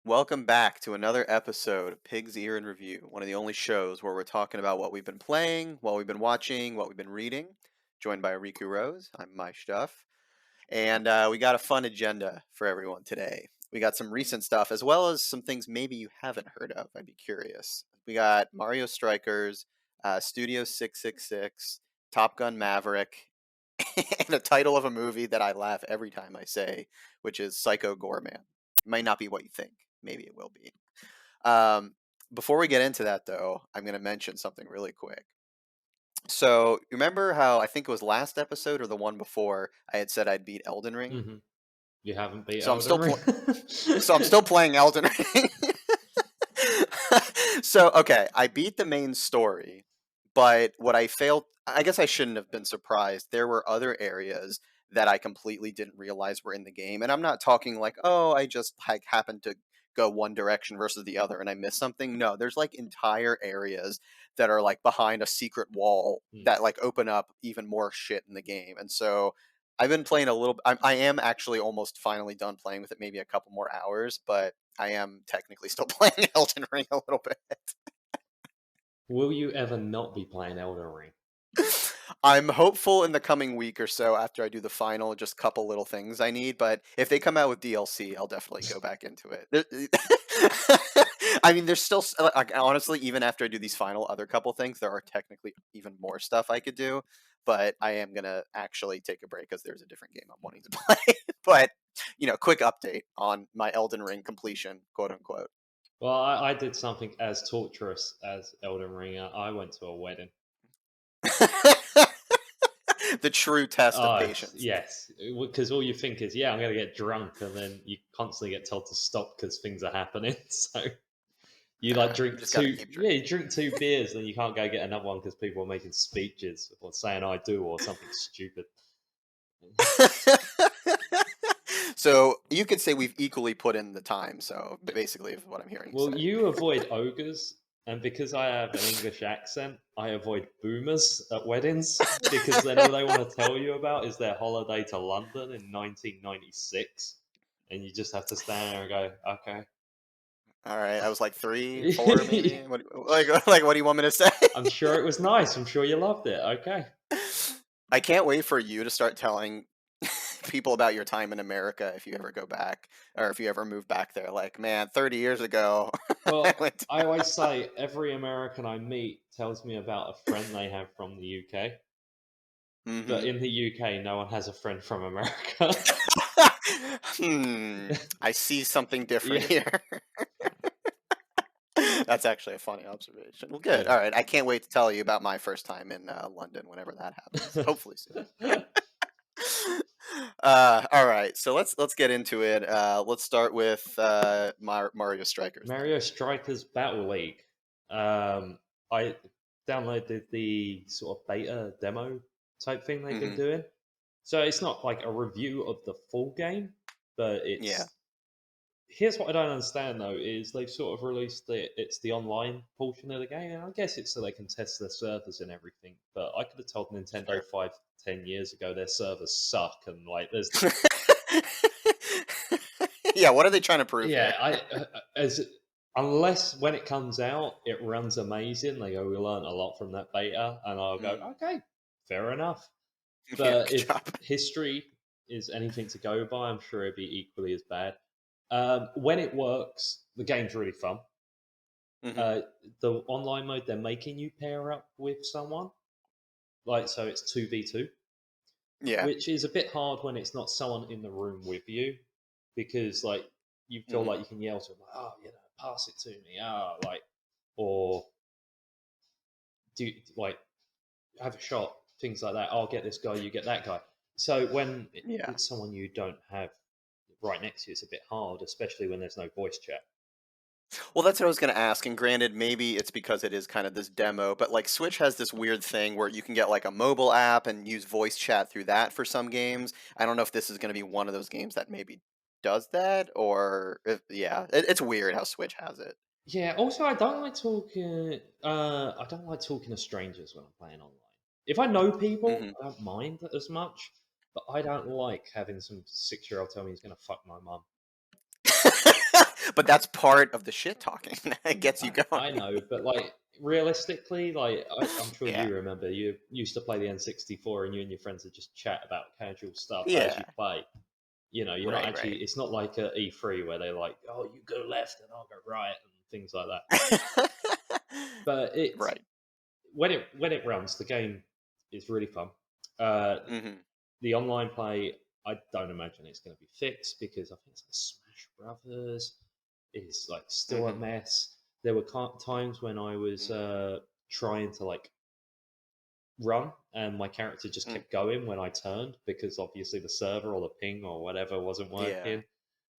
Welcome back to another episode of Pig's Ear in Review, one of the only shows where we're talking about what we've been playing, what we've been watching, what we've been reading. Joined by Riku Rose, I'm my stuff, and we got a fun agenda for everyone today. We got some recent stuff as well as some things maybe you haven't heard of. I'd be curious. We got Mario Strikers, Studio 666, Top Gun Maverick, and a title of a movie that I laugh every time I say, which is Psycho Goreman. It might not be what you think. Maybe it will be. Before we get into that, though, I'm going to mention something really quick. So, remember how I think it was last episode or the one before I had said I'd beat Elden Ring? Mm-hmm. You haven't beat So Elden Ring? I'm still playing Elden Ring. So, okay, I beat the main story, but what I failed, I guess I shouldn't have been surprised. There were other areas that I completely didn't realize were in the game. And I'm not talking like, oh, I just like happened to go one direction versus the other and I missed something. No, there's like entire areas that are like behind a secret wall that like open up even more shit in the game. And so I've been playing a little. I am actually almost finally done playing with it. Maybe a couple more hours, but I am technically still playing Elden Ring a little bit. Will you ever not be playing Elden Ring? I'm hopeful in the coming week or so after I do the final, just couple little things I need. But if they come out with DLC, I'll definitely go back into it. I mean, there's still like, honestly, even after I do these final other couple things, there are technically even more stuff I could do. But I am gonna actually take a break because there's a different game I'm wanting to play. But quick update on my Elden Ring completion, quote unquote. Well, I did something as torturous as Elden Ring. I went to a wedding. The true test of patience. Yes, because all you think is, yeah, I'm going to get drunk, and then you constantly get told to stop because things are happening. So you like drink two, you drink 2 beers, then you can't go get another one because people are making speeches or saying "I do" or something stupid. So you could say we've equally put in the time. So basically, is what I'm hearing. Well, you avoid ogres, and because I have an English accent, I avoid boomers at weddings because then all they want to tell you about is their holiday to London in 1996, and you just have to stand there and go, "Okay." All right, I was like 3, 4, maybe. Like, what do you want me to say? I'm sure it was nice. I'm sure you loved it. Okay. I can't wait for you to start telling people about your time in America if you ever go back or if you ever move back there. Like, man, 30 years ago. Well, I always say every American I meet tells me about a friend they have from the UK. Mm-hmm. But in the UK, no one has a friend from America. I see something different here. That's actually a funny observation. Well, good. Yeah. All right. I can't wait to tell you about my first time in London whenever that happens. Hopefully soon. All right. So let's get into it. Let's start with Mario Strikers. Mario Strikers Battle League. I downloaded the sort of beta demo type thing they've been doing. So it's not like a review of the full game, but it's... Yeah. Here's what I don't understand though, is they've sort of released it's the online portion of the game, and I guess it's so they can test their servers and everything, but I could have told Nintendo 5-10 years ago their servers suck, and like there's... Yeah, what are they trying to prove here? Unless when it comes out, it runs amazing. They go, we learned a lot from that beta, and I'll go, okay, fair enough. But if history is anything to go by, I'm sure it'd be equally as bad. When it works, the game's really fun. The online mode, they're making you pair up with someone. Like, so it's 2v2. Yeah. Which is a bit hard when it's not someone in the room with you. Because, like, you feel like you can yell to them, like, oh, pass it to me. Oh, like, or do, like, have a shot. Things like that. I'll get this guy, you get that guy. So when it's someone you don't have right next to you, it's a bit hard, especially when there's no voice chat. Well, that's what I was going to ask. And granted, maybe it's because it is kind of this demo, but like Switch has this weird thing where you can get like a mobile app and use voice chat through that for some games. I don't know if this is going to be one of those games that maybe does that, or it's weird how Switch has it. Yeah. Also, I don't like talking. I don't like talking to strangers when I'm playing online. If I know people, Mhm. I don't mind as much, but I don't like having some 6-year-old tell me he's gonna fuck my mum. But that's part of the shit talking that gets you I going. know, but like realistically, like I'm sure Yeah. you remember, you used to play the N64, and you and your friends would just chat about casual stuff as Yeah. you play. You're not Right, actually. right. It's not like a E3 where they're like, "Oh, you go left and I'll go right" and things like that. But it's Right. when it runs, the game is really fun. Uh, Mhm. the online play, I don't imagine it's going to be fixed because I think it's like Smash Brothers is like still a Mhm. mess. There were times when I was Mm. trying to like run and my character just Mm. kept going when I turned because obviously the server or the ping or whatever wasn't Yeah. working.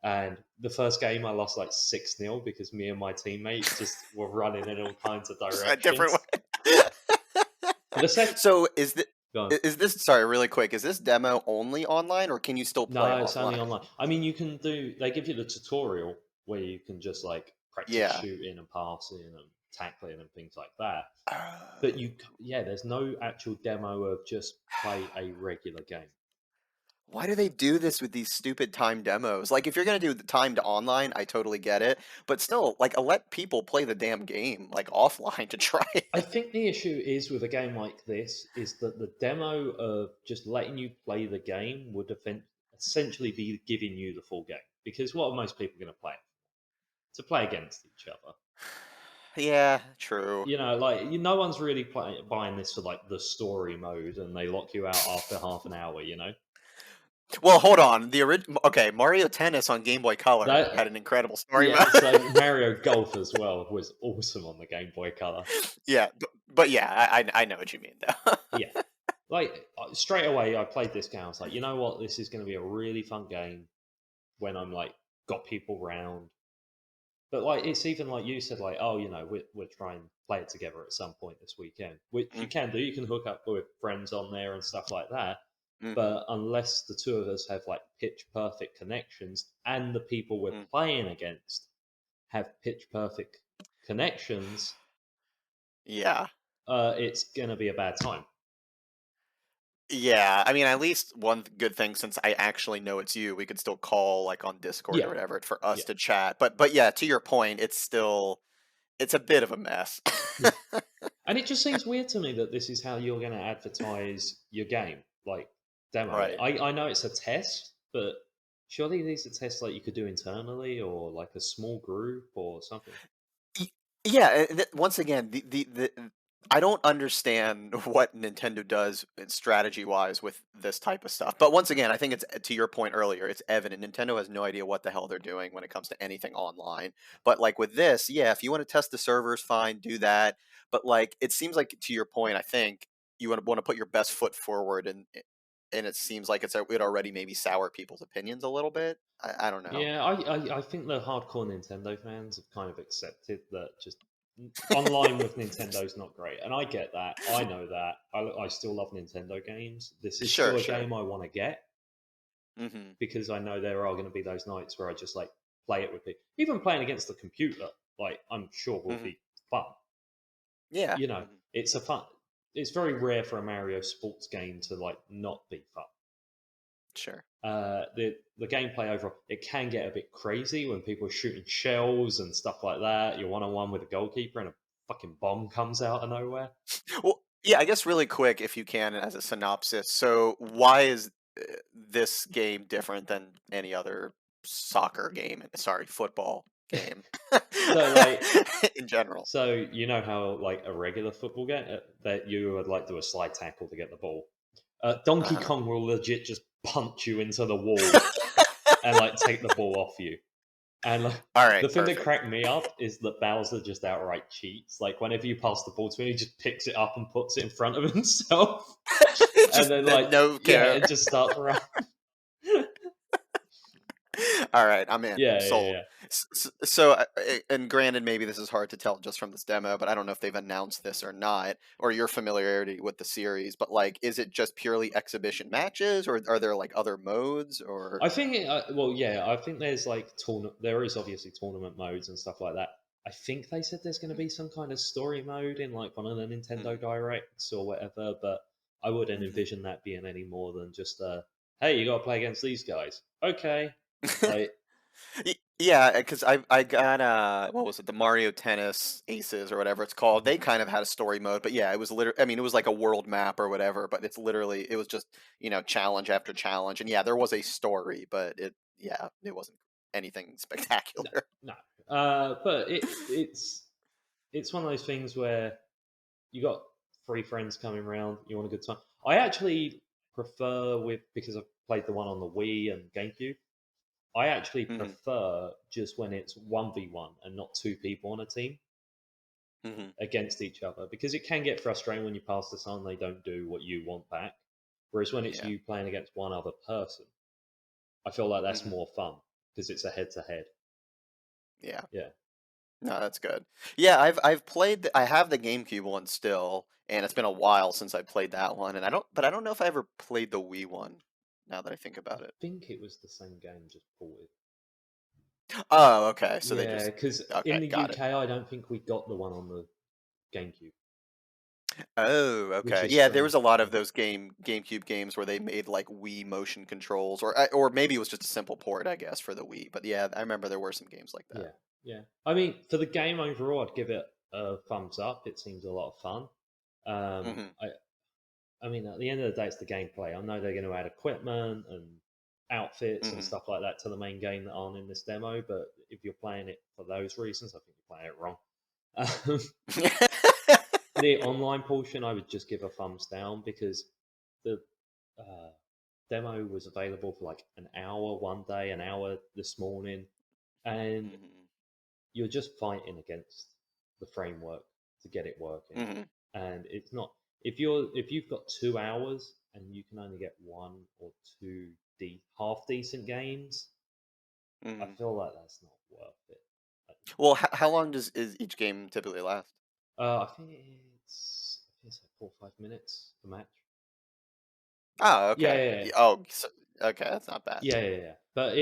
And the first game I lost like 6-0 because me and my teammate just were running in all kinds of Just a different directions. way. But the second, So gone. is this, sorry, really quick, is this demo only online or can you still play No, it's only offline? online. I mean, you can do. They give you the tutorial where you can just like practice Yeah. shooting and passing and tackling and things like that. But Oh. yeah, there's no actual demo of just play a regular game. Why do they do this with these stupid timed demos? Like, if you're gonna do the timed online, I totally get it, but still, like, let people play the damn game, like, offline to try I it. think the issue is with a game like this is that the demo of just letting you play the game would essentially be giving you the full game. Because what are most people going to play? To play against each other. Yeah, true. Like no one's really buying this for like the story mode, and they lock you out after half an hour. Well, hold on, okay, Mario Tennis on Game Boy Color That had an incredible story Yeah, mode. so Mario Golf as well was awesome on the Game Boy Color. Yeah, but yeah, I know what you mean, though. Yeah, like straight away, I played this game. I was like, you know what, this is going to be a really fun game when I'm like got people round. But like, it's even like you said, like, oh, we're trying to play it together at some point this weekend, which you Mm, can do. You can hook up with friends on there and stuff like that. mhm, But unless the two of us have like pitch perfect connections and the people we're mm. playing against have pitch perfect connections, Yeah. it's gonna be a bad time. Yeah, I mean, at least one good thing, since I actually know it's you, we could still call, like, on Discord or Yeah, whatever for us yeah, to chat, but yeah, to your point, it's a bit of a mess. yeah. And it just seems weird to me that this is how you're going to advertise your game, like demo it. Right. I know it's a test, but surely these are tests like you could do internally or like a small group or something. Y Yeah, once again, I don't understand what Nintendo does strategy-wise with this type of stuff, but once again, I think it's to your point earlier, it's evident Nintendo has no idea what the hell they're doing when it comes to anything online, but, like, with this, yeah, if you wanna test the servers, fine, do that, but, like, it seems like, to your point, I think you wanna put your best foot forward, and it seems like it already maybe sour people's opinions a little bit? I don't know. Yeah, I think the hardcore Nintendo fans have kind of accepted that just online with Nintendo's not great, and I get that. I know that. I still love Nintendo games. This is Sure, still a sure. game I want to get, Mhm, because I know there are going to be those nights where I just like play it with people. Even playing against the computer, like I'm sure will mhm. be fun. Yeah. You know, Mhm. it's a fun. It's very rare for a Mario sports game to like not be fun. Sure. The gameplay overall, it can get a bit crazy when people are shooting shells and stuff like that. You're one on one with a goalkeeper and a fucking bomb comes out of nowhere. Well, yeah, I guess really quick, if you can, as a synopsis. So, why is this game different than any other soccer game? Sorry, football game So like, in general. you know how like a regular football game that you would like do a slide tackle to get the ball. Donkey Uh-huh. Kong will legit just punch you into the wall and like take the ball off you. And like, All the right, thing that perfect. cracked me up is that Bowser just outright cheats. Like whenever you pass the ball to him, he just picks it up and puts it in front of himself, and Just then like no yeah, care. it just starts running. All right, I'm in. Yeah, yeah, Sold. yeah. So, and granted, maybe this is hard to tell just from this demo, but I don't know if they've announced this or not, or your familiarity with the series. But like, is it just purely exhibition matches, or are there like other modes? Or I think well, yeah, I think there's like tournament. There is obviously tournament modes and stuff like that. I think they said there's going to be some kind of story mode in like one of the Nintendo mm-hmm, Directs or whatever, but I wouldn't Mhm. envision that being any more than just hey, you got to play against these guys. Okay, like Yeah, because I got what was it, the Mario Tennis Aces or whatever it's called. mhm, They kind of had a story mode, but yeah, it was literally. I mean, it was like a world map or whatever, but it's literally it was just challenge after challenge, and yeah, there was a story, but it wasn't anything no, spectacular. no. But it's one of those things where you got three friends coming around, you want a good time. I actually prefer with because I've played the one on the Wii and GameCube. I actually Hmm. prefer just when it's 1v1 and not two people on a team Hmm. against each other because it can get frustrating when you pass this on, they don't do what you want back. Whereas when it's Yeah. you playing against one other person, I feel like that's Hmm. more fun because it's a head to head. Yeah. Yeah. No, that's good. Yeah, I've played. I have the GameCube one still, and it's been a while since I played that one, and I don't know if I ever played the Wii one. Now that I think I about it. think it was the same game, just ported. Oh, okay. So they Yeah, just because in okay, the got it. UK, I don't think we got the one on the GameCube, Oh, which okay. is Yeah, there was a strange. lot Yeah. of those GameCube games where they made like Wii motion controls, or maybe it was just a simple port, I guess, for the Wii. But yeah, I remember there were some games like that. Yeah, yeah. I mean, for the game overall, I'd give it a thumbs up. It seems a lot of fun. Um, Hmm. I, I mean, at the end of the day, it's the gameplay. I know they're going to add equipment and outfits and Hmm. stuff like that to the main game that aren't in this demo. But if you're playing it for those reasons, I think you're playing it wrong. Um, the online portion, I would just give a thumbs down because the uh, demo was available for like an hour one day, an hour this morning, and Hmm. you're just fighting against the framework to get it working. Hmm. And it's not if you've got 2 hours and you can only get one or two half decent games, I Hmm. feel like that's not worth it. Well, how long is each game typically last? I think it's like 4 or 5 minutes a match. Oh, Yeah, okay. yeah, yeah. Oh, so, okay, that's not bad. Yeah, yeah, yeah. But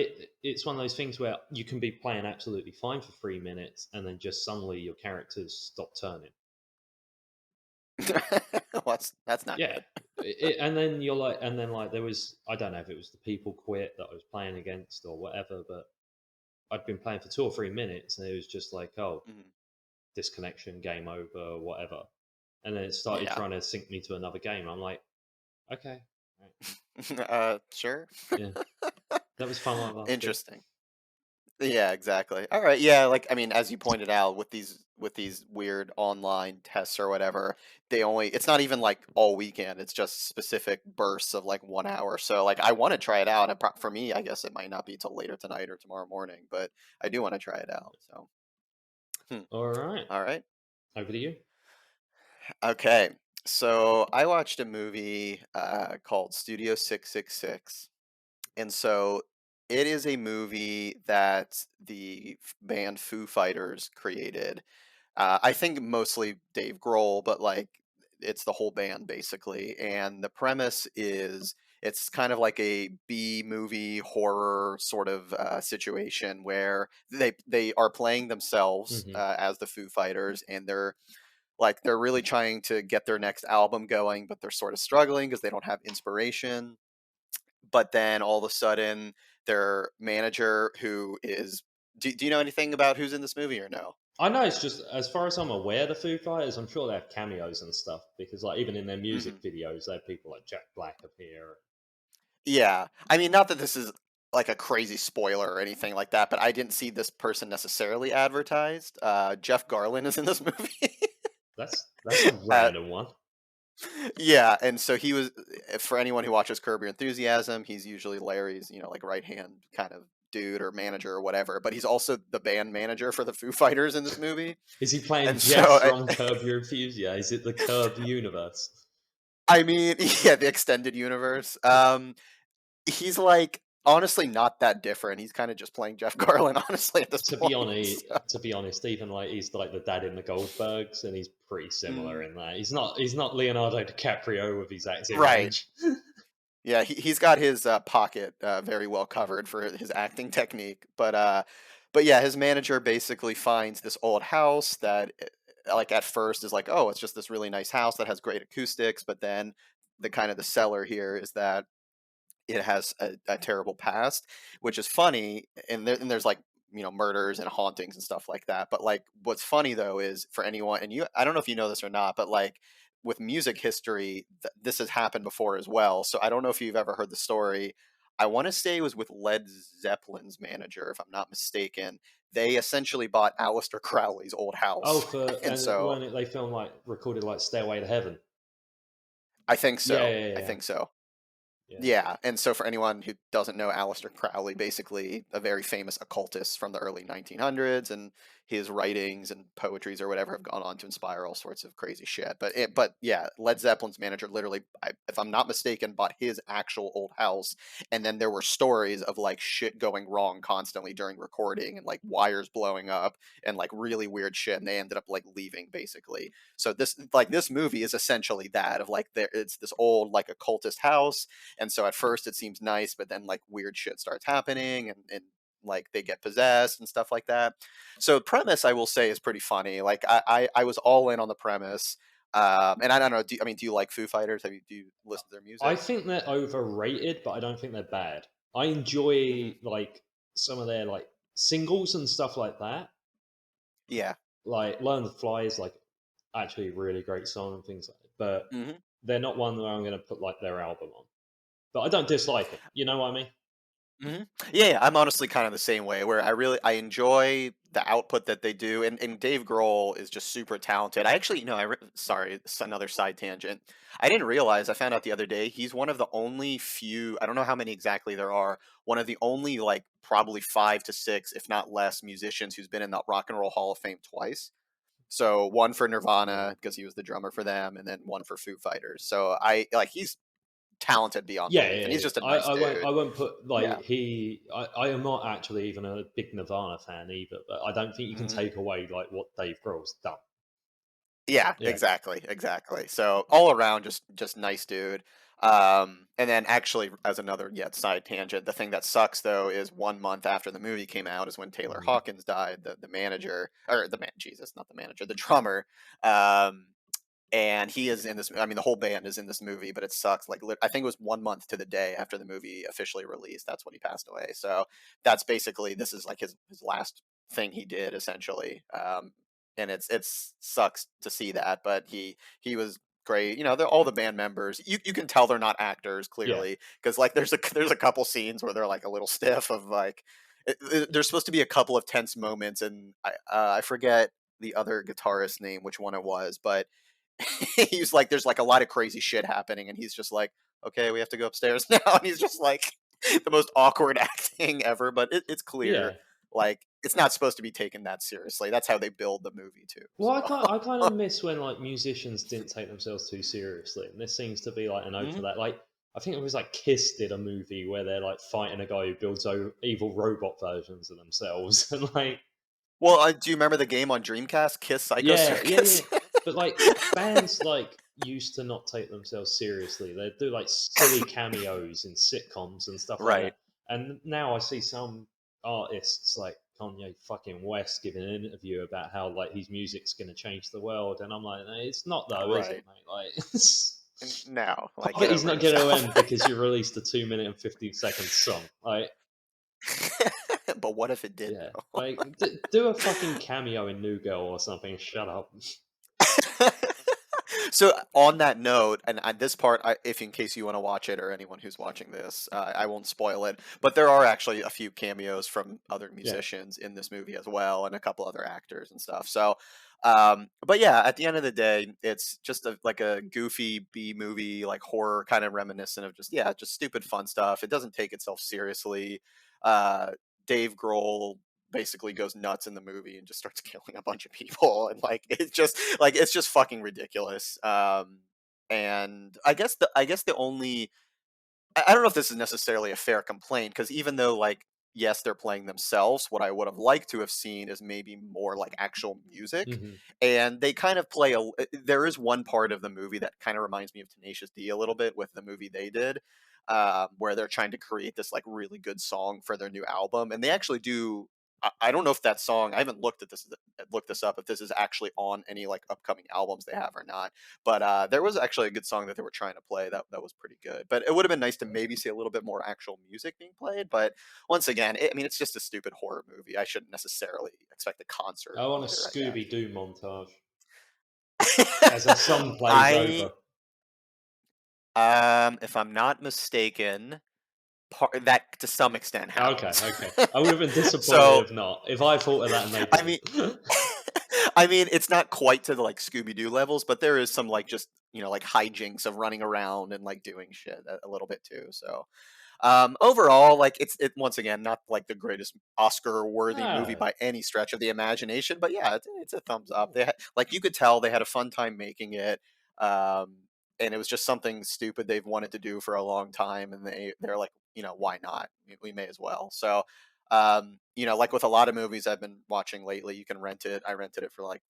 it's one of those things where you can be playing absolutely fine for 3 minutes and then just suddenly your characters stop turning. Well, that's not Yeah, good. and then you're like, and then like there was, I don't know if it was the people quit that I was playing against or whatever, but I'd been playing for 2 or 3 minutes and it was just like, oh, Mhm. disconnection, game over, whatever. And then it started Yeah. trying to sync me to another game. I'm like, okay, right. Sure. Yeah, that was fun while it lasted. Interesting. Yeah, exactly. All right. Yeah, like I mean, as you pointed out, with these weird online tests or whatever, it's not even like all weekend. It's just specific bursts of like 1 hour. So like I want to try it out. And for me, I guess it might not be till later tonight or tomorrow morning, but I do want to try it out. So, All right, all right. over to you. Okay. So I watched a movie called Studio 666. And so it is a movie that the band Foo Fighters created. I think mostly Dave Grohl, but like it's the whole band basically. And the premise is it's kind of like a B movie horror sort of situation where they are playing themselves Hmm. as the Foo Fighters, and they're really trying to get their next album going, but they're sort of struggling because they don't have inspiration. But then all of a sudden, their manager, who is, do you know anything about who's in this movie or no? I know it's just as far as I'm aware, the Foo Fighters. I'm sure they have cameos and stuff because, like, even in their Hmm. music videos, they have people like Jack Black appear. Yeah, I mean, not that this is like a crazy spoiler or anything like that, but I didn't see this person necessarily advertised. Jeff Garlin is in this movie. That's a uh, random one. yeah, and so he was, for anyone who watches Curb Your Enthusiasm, he's usually Larry's, like right hand kind of dude or manager or whatever, but he's also the band manager for the Foo Fighters in this movie. Is he playing And Jeff so from Curb Your Enthusiasm? Is it the Curb universe? I mean, yeah, the extended universe. He's like honestly not that different. He's kind of just playing Jeff Garlin, honestly, at this To be point. honest, So, to be honest, even like he's like the dad in the Goldbergs, and he's pretty similar mm, in that. He's not Leonardo DiCaprio with his acting right. range. Yeah, he's got his pocket very well covered for his acting technique. But yeah, his manager basically finds this old house that, like at first is like, oh, it's just this really nice house that has great acoustics, but then the kind of the seller here is that it has a terrible past, which is funny. And there's like, murders and hauntings and stuff like that. But like, what's funny though is for anyone, and I don't know if you know this or not, but like with music history, this has happened before as well. So I don't know if you've ever heard the story. I want to say it was with Led Zeppelin's manager, if I'm not mistaken. They essentially bought Aleister Crowley's old Oh, house, for and and so when they filmed like recorded like Stairway to Heaven. I think Yeah, so. yeah, I yeah, think so. yeah. Yeah, and so for anyone who doesn't know Aleister Crowley, basically a very famous occultist from the early 1900s, and his writings and poetries or whatever have gone on to inspire all sorts of crazy shit. But yeah, Led Zeppelin's manager literally, if I'm not mistaken, bought his actual old house, and then there were stories of like shit going wrong constantly during recording, and like wires blowing up, and like really weird shit, and they ended up like leaving basically. So this movie is essentially that of like it's this old like occultist house, and so at first it seems nice, but then like weird shit starts happening, and like they get possessed and stuff like that. So premise, I will say, is pretty funny. Like I was all in on the premise. And I don't know. Do you like Foo Fighters? Do you listen to their I music? think they're overrated, but I don't think they're bad. I Hmm. enjoy like some of their like singles and stuff like that. Yeah. Like Learn to Fly is like actually a really great song and things like that. But Hmm. they're not one where I'm going to put like their album on. But I don't dislike them. You know what I mean? Hmm. Yeah, I'm honestly kind of the same way. Where I enjoy the output that they do, and Dave Grohl is just super talented. I actually, sorry, it's another side tangent. I didn't realize. I found out the other day he's one of the only few. I don't know how many exactly there are. One of the only like probably 5 to 6, if not less, musicians who's been in the Rock and Roll Hall of Fame twice. So one for Yeah. Nirvana because he was the drummer for them, and then one for Foo Fighters. So I like he's talented beyond Yeah, belief, yeah, and he's yeah. just a I, nice I won't. dude. I won't put like Yeah. he. I am not actually even a big Nirvana fan either. But I don't think you can Hmm. take away like what Dave Grohl's done. Yeah, Yeah. exactly, exactly. So all around, just nice dude. And then actually, as another yet side tangent, the thing that sucks though is 1 month after the movie came out is when Taylor Mhm. Hawkins died, the manager, or the man, Jesus, not the manager, the drummer. Um, and he is in this. I mean, the whole band is in this movie, but it sucks. Like, I think it was 1 month to the day after the movie officially released. That's when he passed away. So that's basically this is like his last thing he did essentially. And it's sucks to see that, but he was great. They're all the band members. You can tell they're not actors Yeah. clearly because like there's a couple scenes where they're like a little stiff of like. There's supposed to be a couple of tense moments, and I forget the other guitarist name, which one it was, but he's like, there's like a lot of crazy shit happening, and he's just like, okay, we have to go upstairs now, and he's just like the most awkward acting ever. But it's clear, Yeah. like, it's not supposed to be taken that seriously. That's how they build the movie too. Well, So, I kind of miss when like musicians didn't take themselves too seriously, and this seems to be like an ode to Mhm. that. Like I think it was like Kiss did a movie where they're like fighting a guy who builds evil robot versions of themselves, and like Well, do you remember the game on Dreamcast, Kiss Psycho yeah, yeah, Circus? yeah. But like bands like used to not take themselves seriously. They do like silly cameos in sitcoms and stuff like Right, that. And now I see some artists like Kanye fucking West giving an interview about how like his music's going to change the world, and I'm like, "Eh, it's not though, is it, right. mate? Like, No, like, get poverty's over not going to end yourself. because you released a 2 minute and 15 second song. Like, But what if it did yeah, though? like do a fucking cameo in New Girl or something. Shut up. So on that note, and this part, if in case you want to watch it or anyone who's watching this, I won't spoil it. But there are actually a few cameos from other Yeah. musicians in this movie as well, and a couple other actors and stuff. So, but yeah, at the end of the day, it's just like a goofy B movie, like horror kind of reminiscent of just stupid fun stuff. It doesn't take itself seriously. Uh, Dave Grohl basically goes nuts in the movie and just starts killing a bunch of people, and like it's just fucking ridiculous. And I guess the only I don't know if this is necessarily a fair complaint, because even though, like, yes, they're playing themselves, what I would have liked to have seen is maybe more like actual music. Hmm. And they kind of play there is one part of the movie that kind of reminds me of Tenacious D a little bit with the movie they did, where they're trying to create this like really good song for their new album, and they actually do. I don't know if that song. I haven't looked this up if this is actually on any like upcoming albums they have or not. But there was actually a good song that they were trying to play that was pretty good. But it would have been nice to maybe see a little bit more actual music being played. But once again, I mean, it's just a stupid horror movie. I shouldn't necessarily expect a concert I want a either, I guess. Scooby Doo montage as a song plays I over. if I'm not mistaken, that to some extent Okay, happens. okay. I would have been disappointed So if not. If I thought of that and they I mean, didn't. I mean, it's not quite to the like Scooby Doo levels, but there is some like just like hijinks of running around and like doing shit a little bit too. So overall, like it once again not like the greatest Oscar-worthy movie Ah, by any stretch of the imagination, but yeah, it's a thumbs up. Like you could tell they had a fun time making it, um, and it was just something stupid they've wanted to do for a long time, and they're like, why not? We may as well. So, like with a lot of movies I've been watching lately, you can rent it. I rented it for like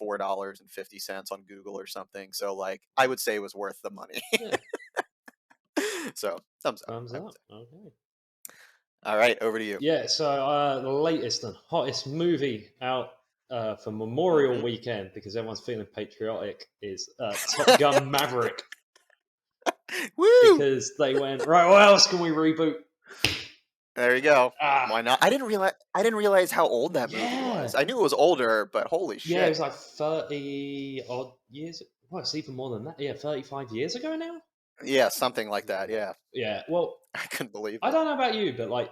$4.50 on Google or something. So like I would say it was worth the money. yeah. So thumbs up, Thumbs I would up. say. Okay. All right, over to you. Yeah, so the latest and hottest movie out for Memorial Mhm. Weekend, because everyone's feeling patriotic, is Top Gun Maverick. Woo! Because they went, right, what else can we reboot? There you go. Ah, Why not? I didn't realize how old that movie yeah. was. I knew it was older, but holy Yeah, it shit. was like 30 odd years. Well, it's even more than that. Yeah, 35 years ago now? Yeah, something like that. Yeah. Yeah, well, I couldn't believe I it. don't know about you, but like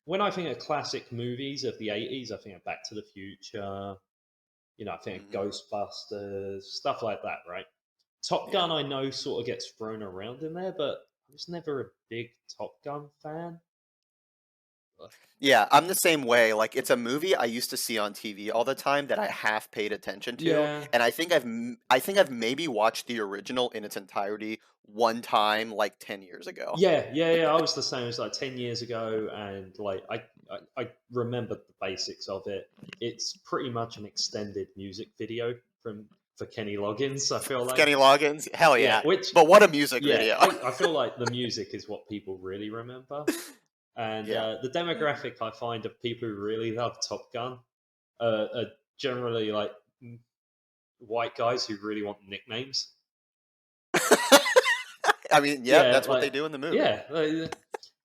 when I think of classic movies of the 80s, I think of Back to the Future, I think of Mhm. Ghostbusters, stuff like that, right? Top Yeah. Gun, I know, sort of gets thrown around in there, but I was never a big Top Gun fan. Uh, Yeah, I'm the same way. Like it's a movie I used to see on TV all the time that I half paid attention to, Yeah, and I think I've maybe watched the original in its entirety one time like 10 years ago. yeah. I was the same. It was like 10 years ago, and like I remembered the basics of it. It's pretty much an extended music video from for Kenny Loggins. I feel like, Kenny Loggins, hell yeah, yeah. which But what a music yeah, video. I feel like the music is what people really remember, and Yeah. the demographic I find of people who really love Top Gun are generally like white guys who really want nicknames. I mean, yeah, Yeah, that's what like they do in the movie. yeah,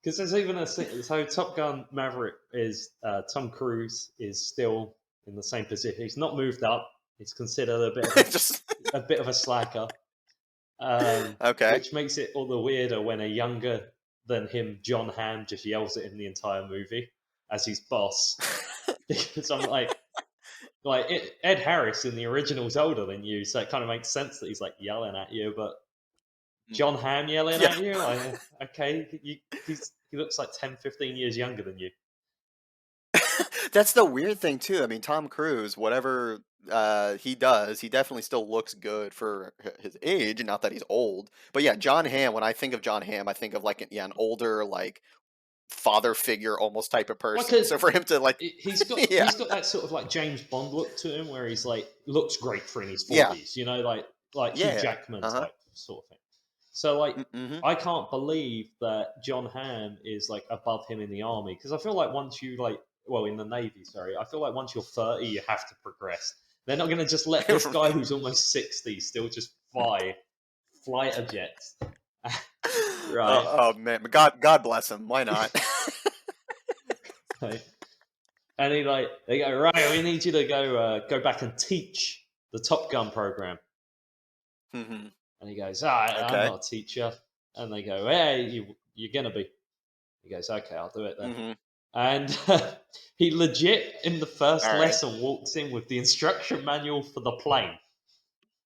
because there's even a so Top Gun Maverick is Tom Cruise is still in the same position. He's not moved up. He's considered Just a bit of a slacker, okay. which makes it all the weirder when a younger than him John Hamm just yells at him the entire movie as his boss. Because I'm Ed Harris in the original's older than you, so it kind of makes sense that he's like yelling at you, but Mm. John Hamm yelling Yeah. at you? Like, okay, he looks like 10, 15 years younger than you. That's the weird thing too. I mean, Tom Cruise, whatever he does, he definitely still looks good for his age. Not that he's old, but yeah, John Hamm. When I think of John Hamm, I think of like an older, like father figure almost type of Well, person. because So for him to like, he's got yeah, he's got that sort of like James Bond look to him, where he's like looks great for in his yeah, 40s, like Hugh yeah, Jackman uh huh, type sort of thing. So like, mm-hmm. I can't believe that John Hamm is like above him in the army, because I feel like once you like, well, in the navy, sorry, I feel like once you're 30, you have to progress. They're not going to just let this guy who's almost 60 still just fly fighter jets, right? Oh man, but God bless him. Why not? Like, and they go, right, we need you to go back and teach the Top Gun program. hmm And he goes, I'm Okay. not a teacher. And they go, hey, you're gonna be. He goes, okay, I'll do it then. hmm And he legit in the All first right. lesson walks in with the instruction manual for the plane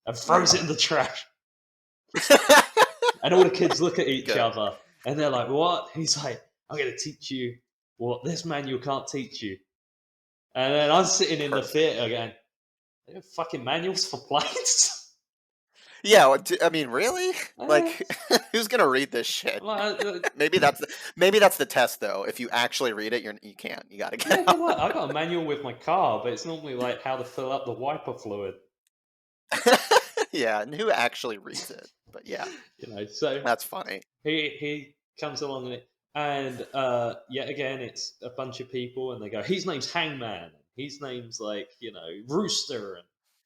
and throws Uh-huh. it in the trash. And all the kids look at each Good. other and they're like, what? He's like, I'm gonna teach you what this manual can't teach you. And then I'm sitting in the Perfect. theater going, fucking manuals for planes? Yeah, I mean, really? Eh, Like, who's gonna read this shit? like, Maybe that's the test though. If you actually read it, you can't. You gotta yeah, get but out. like, I got a manual with my car, but it's normally like how to fill up the wiper fluid. Yeah, and who actually reads it? But yeah, So that's funny. he comes along and And yet again, it's a bunch of people, and they go, his name's Hangman, his name's like Rooster, and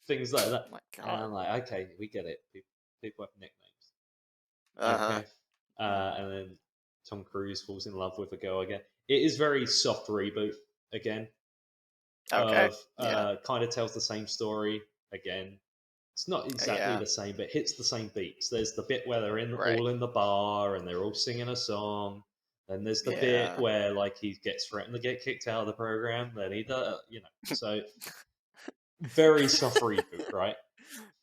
things like that. Oh my And God. I'm like, okay, we get it. People have nicknames. Uh-huh. Okay. Mm. And then Tom Cruise falls in love with a girl again. It is very soft reboot again Okay. of Yeah. kind of tells the same story again. It's not exactly Yeah. the same, but hits the same beats. There's the bit where they're Right. all in the bar and they're all singing a song. Then there's the bit Yeah. where like he gets threatened to get kicked out of the program. Then he does, So very soft reboot, right?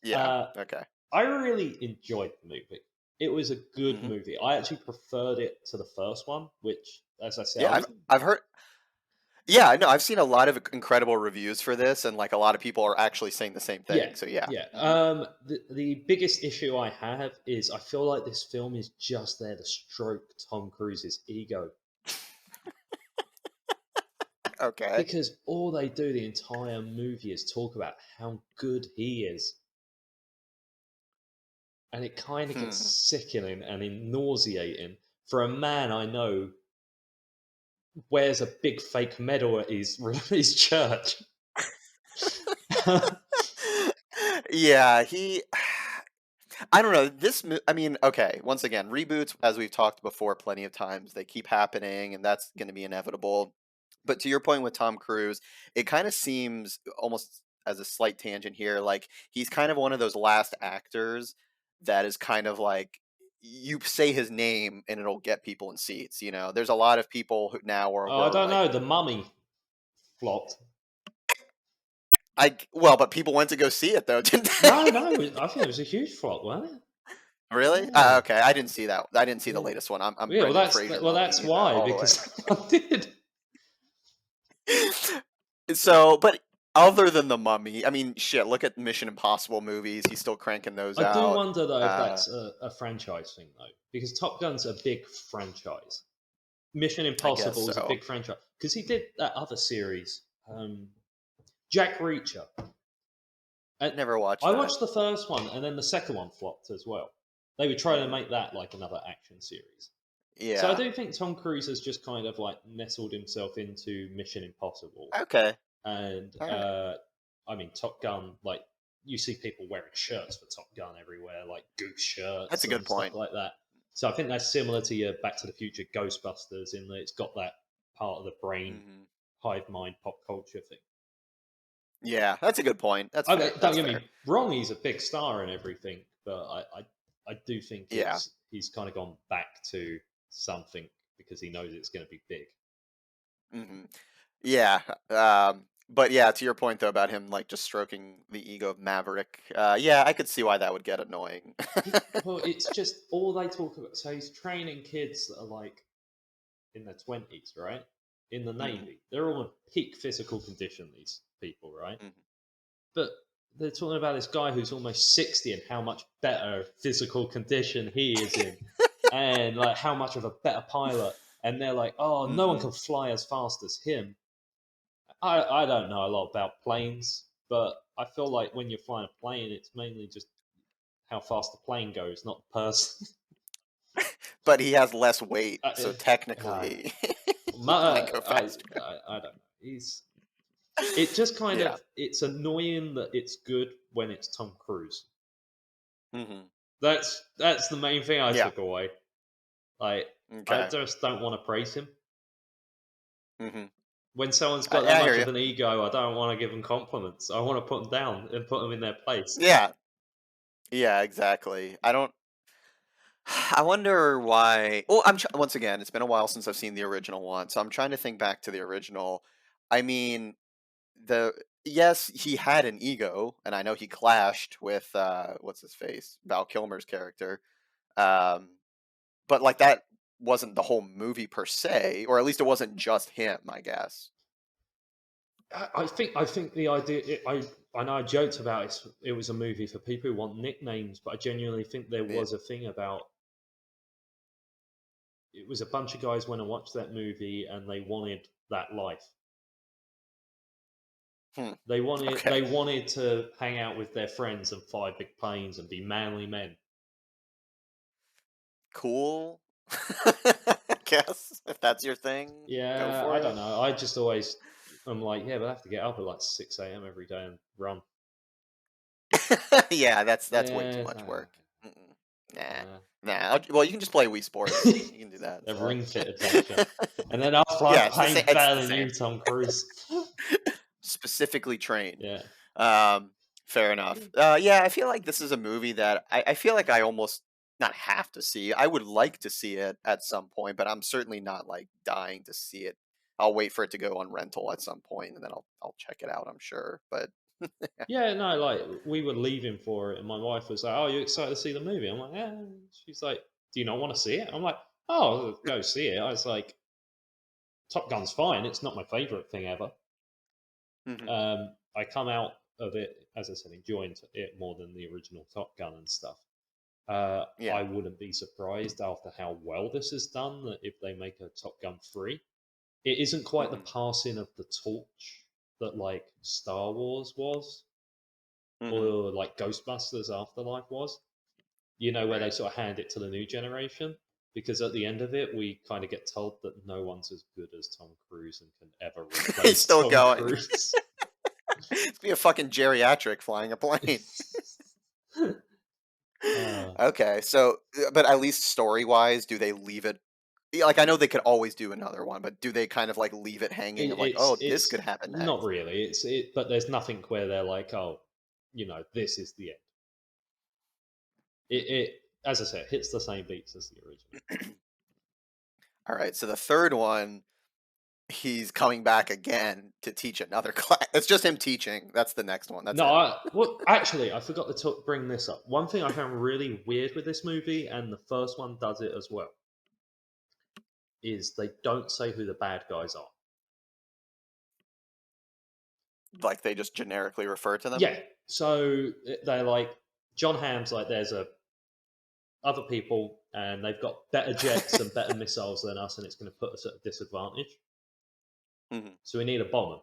Yeah. Uh, Okay. I really enjoyed the movie. It was a good Hmm. movie. I actually preferred it to the first one, which, as I said, I Yeah, was I've heard. Yeah, I know. I've seen a lot of incredible reviews for this, and like a lot of people are actually saying the same yeah, thing. So yeah. yeah. Hmm. The biggest issue I have is I feel like this film is just there to stroke Tom Cruise's ego Okay. because all they do the entire movie is talk about how good he is, and it kind of gets Hmm. sickening and nauseating for a man I know wears a big fake medal at his church. Yeah, he. I don't know. I mean, okay. Once again, reboots, as we've talked before plenty of times, they keep happening, and that's going to be inevitable. But to your point with Tom Cruise, it kind of seems almost as a slight tangent here, like he's kind of one of those last actors that is kind of like you say his name and it'll get people in seats. There's a lot of people who now Oh, I were don't like, know. The Mummy flopped. well, but people went to go see it though, didn't No, they? no. I think it was a huge flop, wasn't it? Really? Yeah, Okay, I didn't see that. I didn't see the yeah, latest one. I'm yeah. Well, Brendan that's Fraser that's mummy why all the because way. I did. So, but other than the Mummy, I mean, shit. Look at Mission Impossible movies. He's still cranking those I do out. wonder though if Uh, that's a franchise thing though, because Top Gun's a big franchise. Mission I guess Impossible is a so. big franchise because he did that other series, Jack Reacher. And Never watched I that. watched the first one, and then the second one flopped as well. They were trying to Hmm. make that like another action series. So I Yeah. do think Tom Cruise has just kind of like nestled himself into Mission Impossible, Okay. and All right. I mean Top Gun. Like you see people wearing shirts for Top Gun everywhere, like Goose That's shirts a good and stuff point. like that. So I think that's similar to your Back to the Future Ghostbusters in that it's got that part of the brain Hmm. hive mind pop culture thing. Yeah, that's a good point. That's I fair. don't That's get fair. me wrong; he's a big star and everything, but I do think Yeah. he's kind of gone back to something because he knows it's going to be big. Hmm. Yeah. But yeah, to your point though about him like just stroking the ego of Maverick. Yeah, I could see why that would get annoying. Well, it's just all they talk about. So he's training kids that are like in their 20s, right? In the Hmm. Navy. They're all in peak physical condition, these people, right? Hmm. But they're talking about this guy who's almost 60 and how much better physical condition he is in, and like how much of a better pilot. And they're like, oh, no one Hmm. can fly as fast as him. I don't know a lot about planes, but I feel like when you're flying a plane, it's mainly just how fast the plane goes, not the person. But he has less weight, uh, so uh, technically he might go faster. I don't know. It just kind Yeah. of it's annoying that it's good when it's Tom Cruise. Hmm. That's the main thing I Yeah. took away. Like I Okay. just don't want to praise him. Hmm. When someone's got that I hear much of you. an ego, I don't want to give them compliments. I want to put them down and put them in their place. Yeah. Yeah. Exactly. I don't. I wonder why. Well, once again, it's been a while since I've seen the original one, so I'm trying to think back to the original. I mean, the yes, he had an ego, and I know he clashed with what's his face, Val Kilmer's character. Um, but like that wasn't the whole movie per se, or at least it wasn't just him, I guess. I think the idea. I know I joked about it. It was a movie for people who want nicknames, but I genuinely think there Yeah. was a thing about it was a bunch of guys went and watched that movie and they wanted that life. Hmm. They Okay. wanted to hang out with their friends and fly big planes and be manly men. Cool. guess if that's your thing, go Yeah, for I it. don't know. I just always, I'm like, yeah, but I have to get up at like 6 a.m. every day and run. Yeah, that's way too Yeah, much work. Mm-mm. Nah, nah. nah. Well, you can just play Wii Sports. You can do that A instead. Ring Fit adventure. And then I'll fly Yeah, it's the same. plane It's better the than same. you, Tom Cruise. Specifically trained. Yeah. Um, Fair enough. Yeah, I feel like this is a movie that I feel like I almost not have to see. I would like to see it at some point, but I'm certainly not like dying to see it. I'll wait for it to go on rental at some point, and then I'll check it out. I'm sure, but Yeah, no, like we were leaving for it, and my wife was like, "Oh, you excited to see the movie?" I'm like, "Yeah." She's like, "Do you not want to see it?" I'm like, "Oh, I'll go see it." I was like, "Top Gun's fine. It's not my favorite thing ever." Mhm. I come out of it, as I said, enjoying it more than the original Top Gun and stuff. Yeah. I wouldn't be surprised after how well this is done that if they make a Top Gun 3, it isn't quite the Mhm. passing of the torch that like Star Wars was Mhm. or like Ghostbusters Afterlife was. You know, where they Right. sort of hand it to the new generation. Because at the end of it, we kind of get told that no one's as good as Tom Cruise and can ever He's replace still Tom going. Cruise. It's be a fucking geriatric flying a plane. uh, Okay, so but at least story wise, do they leave it? Yeah, like I know they could always do another one, but do they kind of like leave it hanging of like, oh, this it's could happen not next? really. But there's nothing where they're like, oh, this is the end. Mhm. It as I said, hits the same beats as the original. All right, so the third one, he's coming back again to teach another class. It's just him teaching. That's the next one. That's No, it. well, actually, I forgot to bring this up. One thing I found really weird with this movie, and the first one does it as well, is they don't say who the bad guys are. Like they just generically refer to them. Yeah, so they're like John Hamm's like there's a other people and they've got better jets and better missiles than us, and it's going to put us at a disadvantage. Mhm. So we need a bomber.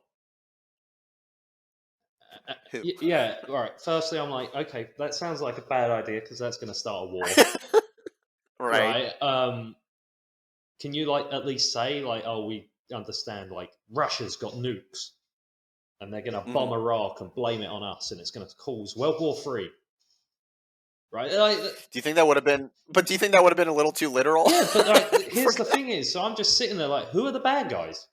Who? Yeah, all right. Firstly, I'm like, okay, that sounds like a bad idea because that's going to start a war, Right. right? Can you like at least say like, oh, we understand like Russia's got nukes and they're going to bomb Mhm. Iraq and blame it on us, and it's going to cause World War III, right? Like, Do you think that would have been? But do you think that would have been a little too literal? yeah, but like, For here's the thing: is so I'm just sitting there like, who are the bad guys?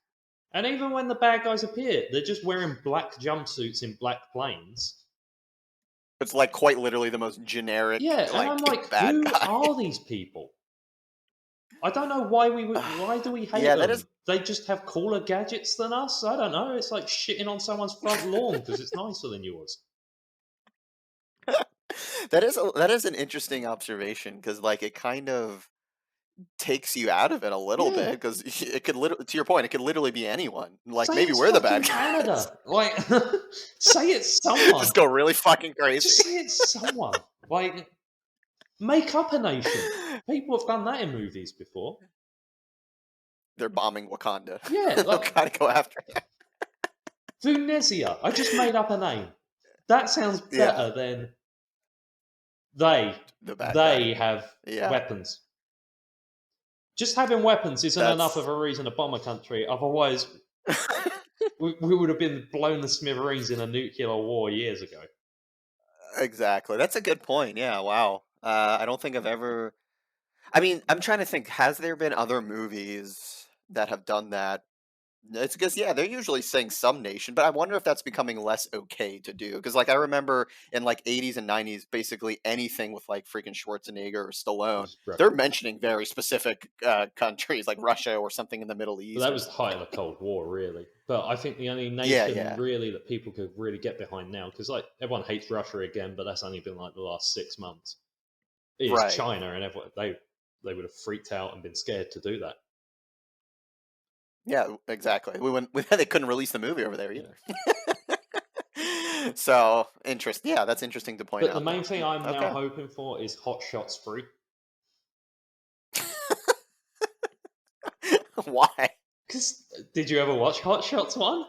And even when the bad guys appear, they're just wearing black jumpsuits in black planes. it's like quite literally the most generic Yeah, and I'm like like, bad who guy. are these people? I don't know why why do we hate Yeah, that is them? They just have cooler gadgets than us. I don't know. It's like shitting on someone's front lawn because it's nicer than yours. that is an interesting observation because like it kind of takes you out of it a little bit Yeah, because it could literally, to your point, it could literally be anyone. Like say maybe it's we're the bad fucking guys. Canada. Like, say it's someone. Just go really fucking Just crazy. say it's someone. Like, make up a nation. People have done that in movies before. They're bombing Wakanda. Yeah, They'll like kind of go after you. Vunesia. I just made up a name. That sounds Yeah, better than they. the bad guy. They have Yeah, weapons. Just having weapons isn't enough of that's a reason to bomb a country. Otherwise, we would have been blown the smithereens in a nuclear war years ago. exactly. That's a good point. Yeah, wow. I don't think I've ever. I mean, I'm trying to think. Has there been other movies that have done that? It's because yeah, they're usually saying some nation, but I wonder if that's becoming less okay to do. Because like I remember in like 80s and 90s, basically anything with like freaking Schwarzenegger or Stallone, Just they're reference. mentioning very specific countries like Russia or something in the Middle But East that or was the height something. of the Cold War, really. But I think the only Yeah, nation yeah, really that people could really get behind now, because like everyone hates Russia again, but that's only been like the last 6 months, is right. China, and everyone they would have freaked out and been scared to do that. Yeah, exactly. We went. They couldn't release the movie over there Yeah. either. So interest. Yeah, that's interesting to point But the out, main though. thing Hmm, I'm now okay. hoping for is Hot Shots 3. Why? Because did you ever watch Hot Shots 1?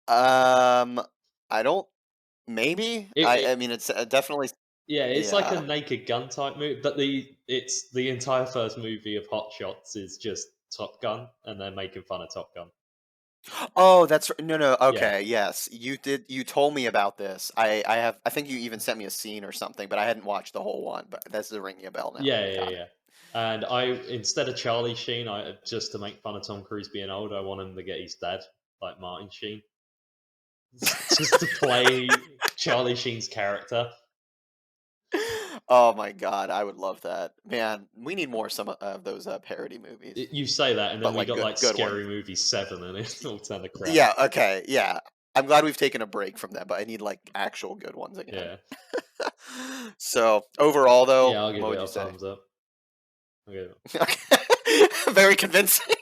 Um, I don't. Maybe. It, I. it I mean, it's definitely. Yeah, it's like a Yeah. Naked Gun type movie, but it's the entire first movie of Hot Shots is just Top Gun, and they're making fun of Top Gun. Oh, no, Yeah, okay, yes. You told me about this. I think you even sent me a scene or something, but I hadn't watched the whole one, but this is ringing a bell now. yeah, yeah, Got it. yeah. And I instead of Charlie Sheen, I just to make fun of Tom Cruise being old, I want him to get his dad, like Martin Sheen, just to play Charlie Sheen's character. Oh my god, I would love that. Man, we need more some of those parody movies, You say that, and then but we like got like good ones. Scary Movie 7, and it all turned to crap. Yeah, okay, yeah. I'm glad we've taken a break from that, but I need like actual good ones again. Yeah, So, overall though, yeah, I'll give what it would you a say? thumbs up. I'll give it, Very convincing.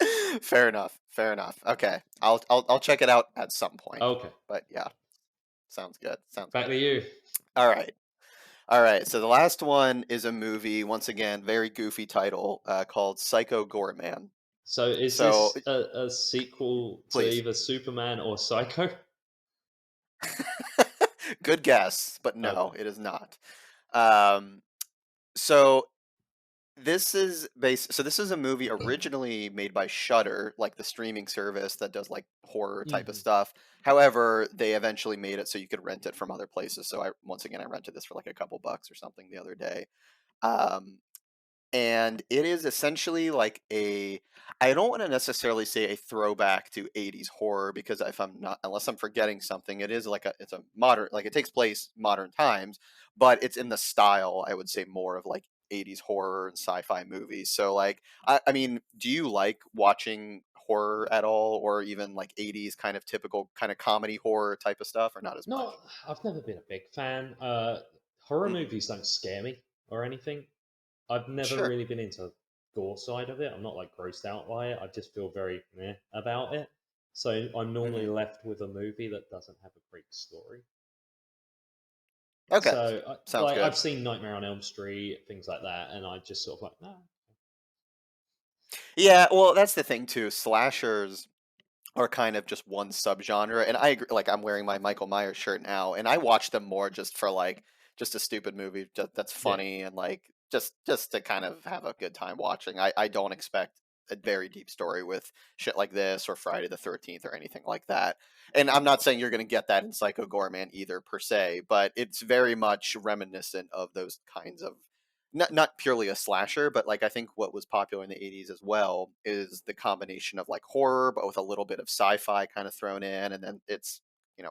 yeah. Fair enough. Fair enough. Okay. I'll check it out at some point. Okay, But yeah, sounds good. Sounds back good. to you. All right. All right. So the last one is a movie, once again, very goofy title, called Psycho Goreman. So, is So this a sequel to please. either Superman or Psycho? Good guess, but no, Okay. it is not. Um so this is a movie originally made by Shudder, like the streaming service that does like horror type of Hmm. stuff. However, they eventually made it so you could rent it from other places. So I rented this for like a couple bucks or something the other day. Um, and it is essentially like a I don't want to necessarily say a throwback to 80s horror because if I'm not unless I'm forgetting something, it is like it's a modern like it takes place modern times, but it's in the style I would say more of like 80s horror and sci-fi movies. So like I mean, do you like watching horror at all or even like 80s kind of typical kind of comedy horror type of stuff or not as much? No, I've never been a big fan. Horror Hmm. movies don't scare me or anything. I've never Sure. really been into the gore side of it. I'm not like grossed out by it. I just feel very meh about it. So I'm normally Hmm. left with a movie that doesn't have a great story. Okay. So Sounds like good. I've seen Nightmare on Elm Street, things like that, and I just sort of like, no. Yeah, well, that's the thing too. Slashers are kind of just one subgenre, and I agree, like I'm wearing my Michael Myers shirt now, and I watch them more just for like just a stupid movie that's Yeah. funny and like just to kind of have a good time watching. I don't expect a very deep story with shit like this or Friday the 13th or anything like that. And I'm not saying you're going to get that in Psycho Goreman either per se, but it's very much reminiscent of those kinds of not purely a slasher, but like I think what was popular in the 80s as well is the combination of like horror, but with a little bit of sci-fi kind of thrown in, and then it's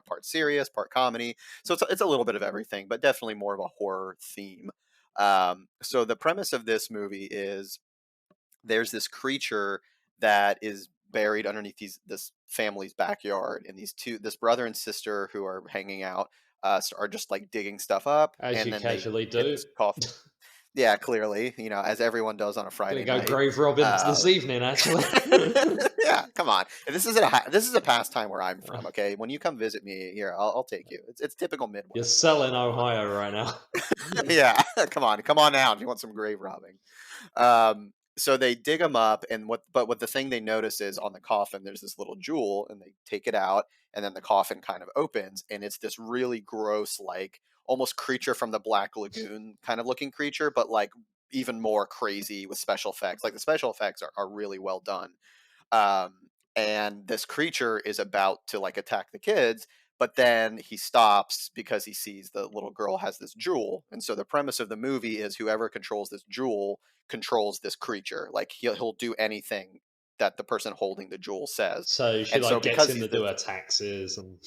part serious, part comedy. So it's a little bit of everything, but definitely more of a horror theme. So the premise of this movie is there's this creature that is buried underneath this family's backyard, and this brother and sister who are hanging out are just like digging stuff up, As and you then they casually hit do. this coffin. Yeah, clearly, as everyone does on a Gonna Friday go night. grave robbing Uh, this evening, actually. yeah, come on. This is a pastime where I'm from. Okay, when you come visit me here, I'll take you. It's typical You're Midwest stuff. selling Ohio right now. Yeah, come on now. If you want some grave robbing. So they dig them up, and what the thing they notice is on the coffin, there's this little jewel, and they take it out, and then the coffin kind of opens, and it's this really gross, like almost creature from the Black Lagoon kind of looking creature, but like even more crazy with special effects. Like the special effects are really well done. um, and this creature is about to like attack the kids, but then he stops because he sees the little girl has this jewel. And so the premise of the movie is whoever controls this jewel controls this creature. Like he'll do anything that the person holding the jewel says. So she And so like gets because him he's to do this her taxes and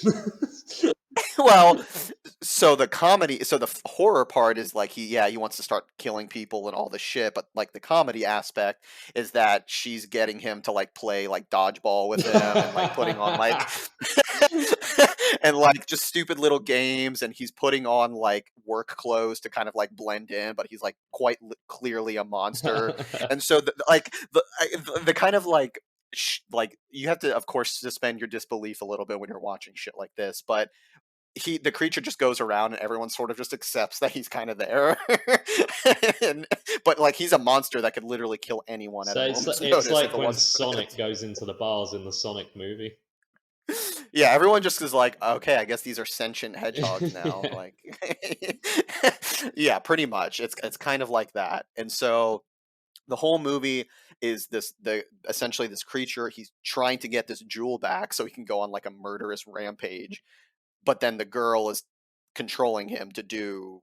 well, so the comedy, so the horror part is like he wants to start killing people and all the shit, but like the comedy aspect is that she's getting him to like play like dodgeball with him and like putting on like and like just stupid little games, and he's putting on like work clothes to kind of like blend in, but he's like quite clearly a monster. And so the kind of like like you have to of course suspend your disbelief a little bit when you're watching shit like this, but the creature just goes around and everyone sort of just accepts that he's kind of there. But like he's a monster that could literally kill anyone at a So moment's it's notice if like it when wasn't for this. Sonic goes into the bars in the Sonic movie. Yeah, everyone just is like, okay, I guess these are sentient hedgehogs now. Yeah. Like, yeah, pretty much. It's kind of like that. And so the whole movie is the essentially this creature. He's trying to get this jewel back so he can go on like a murderous rampage. But then the girl is controlling him to do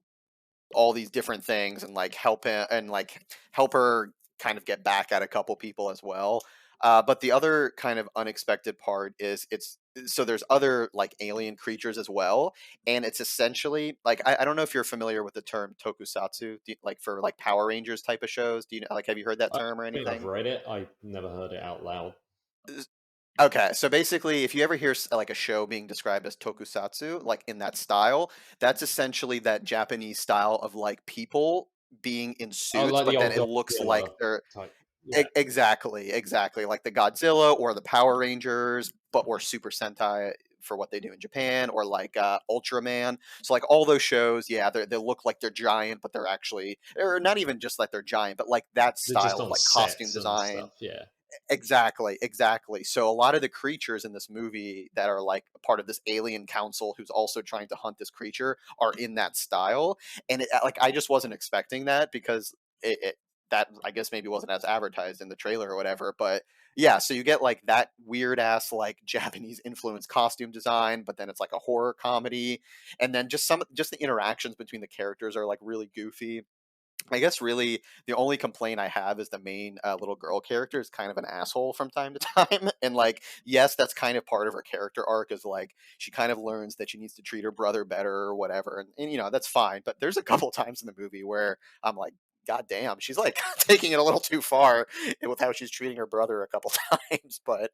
all these different things and like help him and like help her kind of get back at a couple people as well. But the other kind of unexpected part is it's so there's other like alien creatures as well, and it's essentially like I don't know if you're familiar with the term tokusatsu, like for like Power Rangers type of shows. Do you like have you heard that I term or think I've anything? read it. I never heard it out loud. Okay, so basically, if you ever hear like a show being described as tokusatsu, like in that style, that's essentially that Japanese style of like people being in Oh, suits, like the but then old it looks like Godzilla they're type. Yeah. exactly like the Godzilla or the Power Rangers, but or Super Sentai for what they do in Japan, or like Ultraman. So like all those shows, yeah, they look like they're giant, but they're actually, or not even just like they're giant, but like that They're just style of on like costume sets and design. stuff. Yeah. Exactly, exactly. So a lot of the creatures in this movie that are like a part of this alien council who's also trying to hunt this creature are in that style, and like I just wasn't expecting that because it that I guess maybe wasn't as advertised in the trailer or whatever. But yeah, so you get like that weird ass like Japanese influence costume design, but then it's like a horror comedy, and then just the interactions between the characters are like really goofy. I guess really the only complaint I have is the main little girl character is kind of an asshole from time to time. And like, yes, that's kind of part of her character arc is like she kind of learns that she needs to treat her brother better or whatever. And you know, that's fine. But there's a couple times in the movie where I'm like, God damn, she's like taking it a little too far with how she's treating her brother a couple times. But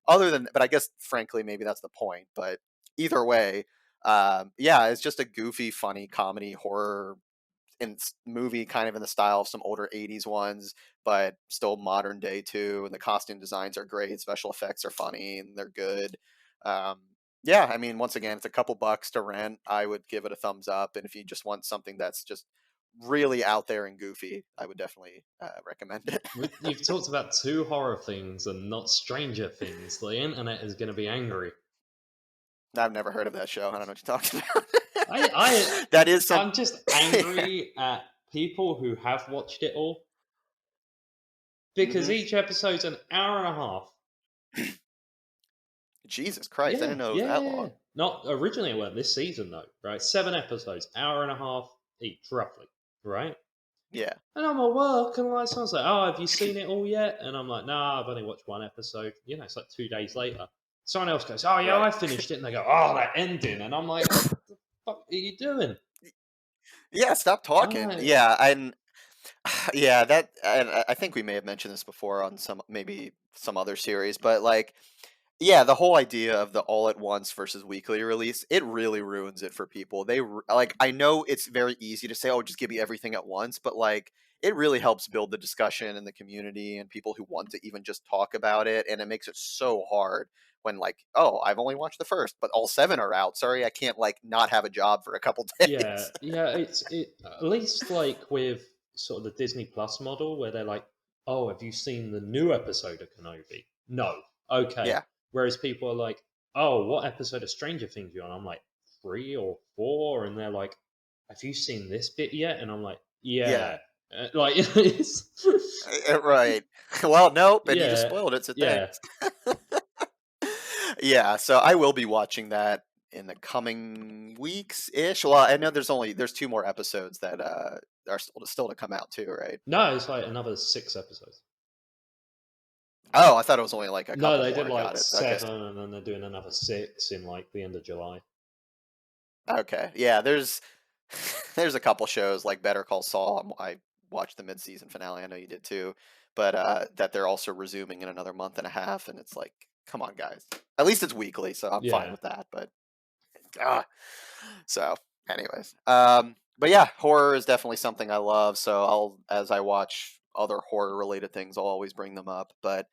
but I guess frankly, maybe that's the point. But either way, yeah, it's just a goofy, funny comedy horror movie kind of in the style of some older 80s ones, but still modern day too. And the costume designs are great, special effects are funny and they're good. Um, yeah, I mean, once again, it's a couple bucks to rent. I would give it a thumbs up. And if you just want something that's just really out there and goofy, I would definitely recommend it. You've talked about two horror things and not Stranger Things. The internet is going to be angry. I've never heard of that show. I don't know what you're talking I, I, about. That is some. I'm just angry at people who have watched it all because Hmm. each episode's an hour and a half. Jesus Christ, I Yeah, didn't know it was yeah, that yeah. Yeah. long. Not originally, it went this season though, right? 7 episodes, hour and a half each, roughly, right? Yeah, And I'm at work, and like someone's like, "Oh, have you seen it all yet?" And I'm like, "Nah, I've only watched one episode." You know, it's like 2 days later. Someone else goes, "Oh yeah, right. I finished it," and they go, "Oh, that ending," and I'm like, "What the fuck are you doing?" Yeah, stop talking. Uh, Yeah, and yeah, that and I think we may have mentioned this before on some maybe some other series, but like yeah, the whole idea of the all at once versus weekly release, it really ruins it for people. Like I know it's very easy to say, "Oh, just give me everything at once," but like it really helps build the discussion in the community and people who want to even just talk about it, and it makes it so hard when like, "Oh, I've only watched the first, but all 7 are out. Sorry, I can't like not have a job for a couple yeah, days." yeah. It at least like with sort of the Disney Plus model where they're like, "Oh, have you seen the new episode of Kenobi?" No. Okay. Yeah, Whereas people are like, "Oh, what episode of Stranger Things you on?" I'm like, 3 or 4, and they're like, "Have you seen this bit yet?" And I'm like, yeah. "Yeah." Like it's Right. Well, nope, and you just yeah, spoiled it, so yeah. thanks. Yeah, so I will be watching that in the coming weeks-ish. Well, I know there's 2 more episodes that, are still to come out too, right? No, it's like another 6 episodes. Oh, I thought it was only, like, a No, couple they did more. like Got it. Okay, 7, and then they're doing another 6 in like the end of July. okay. Yeah, there's a couple shows like Better Call Saul. I watched the mid-season finale, I know you did too, but, that they're also resuming in another month and a half, and it's like, "Come on, guys." At least it's weekly, so I'm fine Yeah. with that, but ah. So, anyways, but yeah, horror is definitely something I love. So as I watch other horror related things, I'll always bring them up. But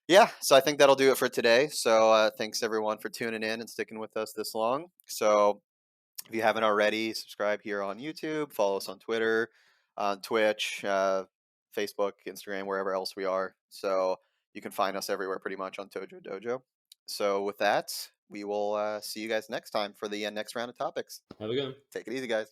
yeah, so I think that'll do it for today. So thanks everyone for tuning in and sticking with us this long. So if you haven't already, subscribe here on YouTube, follow us on Twitter, on Twitch, Facebook, Instagram, wherever else we are. So you can find us everywhere pretty much on Tojo Dojo. So with that, we will see you guys next time for the next round of topics. Have a good one. Take it easy, guys.